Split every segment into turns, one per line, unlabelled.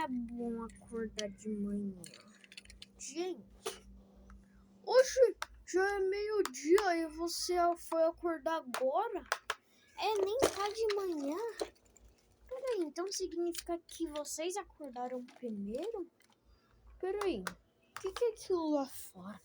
é bom acordar de manhã. Gente, hoje já é meio-dia e você foi acordar agora? Nem tá de manhã. Peraí, então significa que vocês acordaram primeiro? Peraí, o que é aquilo lá fora?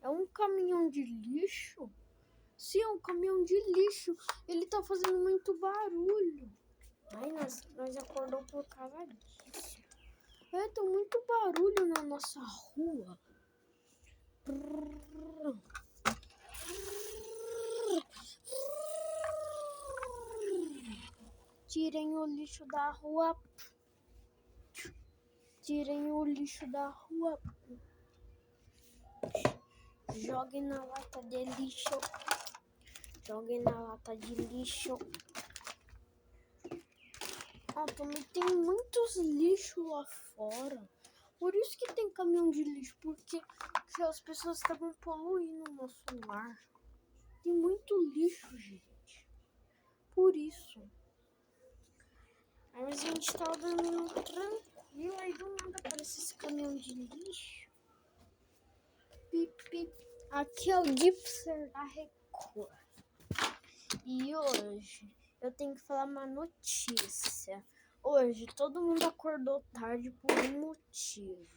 É um caminhão de lixo? Sim, é um caminhão de lixo. Ele tá fazendo muito barulho. Ai, nós acordamos por causa disso. Tem muito barulho na nossa rua. Tirem o lixo da rua. Tirem o lixo da rua. Joguem na lata de lixo. Joguem na lata de lixo. Também tem muitos lixos lá fora. Por isso que tem caminhão de lixo. Porque as pessoas estavam poluindo o nosso lar. Tem muito lixo, gente. Por isso. Aí a gente tava dormindo tranquilo. Aí do nada aparece esse caminhão de lixo. Pip. Aqui é o Dipser da Record. E hoje eu tenho que falar uma notícia. Hoje todo mundo acordou tarde por um motivo.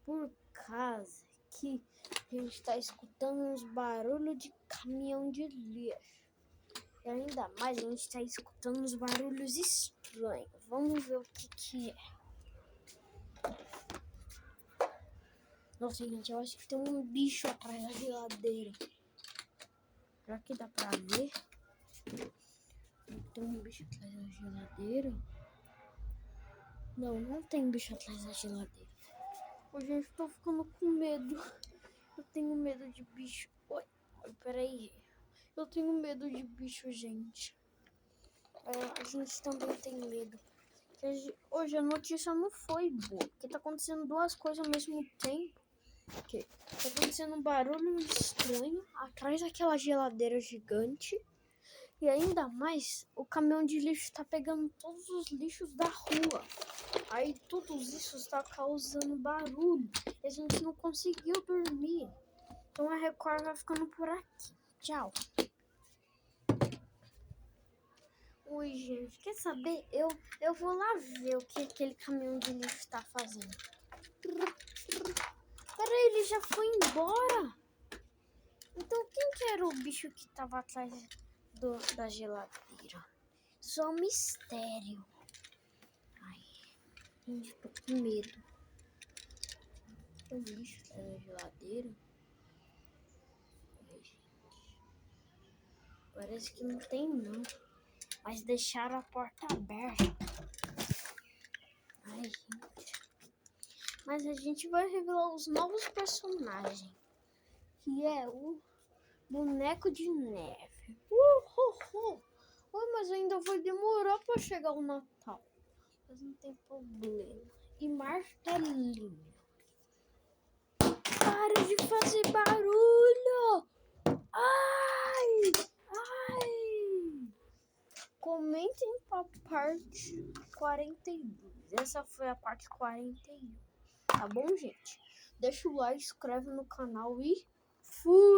Por causa que a gente tá escutando uns barulhos de caminhão de lixo. E ainda mais a gente tá escutando uns barulhos estranhos. Vamos ver o que é. Nossa, gente, eu acho que tem um bicho atrás da geladeira. Será que dá pra ver? Tem um bicho atrás da geladeira? Não tem bicho atrás da geladeira. Hoje eu estou ficando com medo. Eu tenho medo de bicho. Oi, peraí. Eu tenho medo de bicho, gente. A gente também tem medo. Hoje a notícia não foi boa. Porque tá acontecendo duas coisas ao mesmo tempo. Tá acontecendo um barulho estranho atrás daquela geladeira gigante. E ainda mais, o caminhão de lixo tá pegando todos os lixos da rua. Aí tudo isso está causando barulho. E a gente não conseguiu dormir. Então a Record vai ficando por aqui. Tchau. Oi, gente. Quer saber? Eu vou lá ver o que aquele caminhão de lixo está fazendo. Peraí, ele já foi embora. Então quem que era o bicho que estava atrás da geladeira? Só um mistério. Ai, gente, tô com medo. Tem um bicho atrás da geladeira? Ai, gente. Parece que não tem, não. Mas deixaram a porta aberta. Ai, gente. Mas a gente vai revelar os novos personagens. Que é o Boneco de Neve. Oi, mas ainda vai demorar para chegar o Natal. Mas não tem problema. E Martelinho. Para de fazer barulho! Ai! Comentem para a parte 42. Essa foi a parte 41. Tá bom, gente? Deixa o like, inscreve no canal e fui!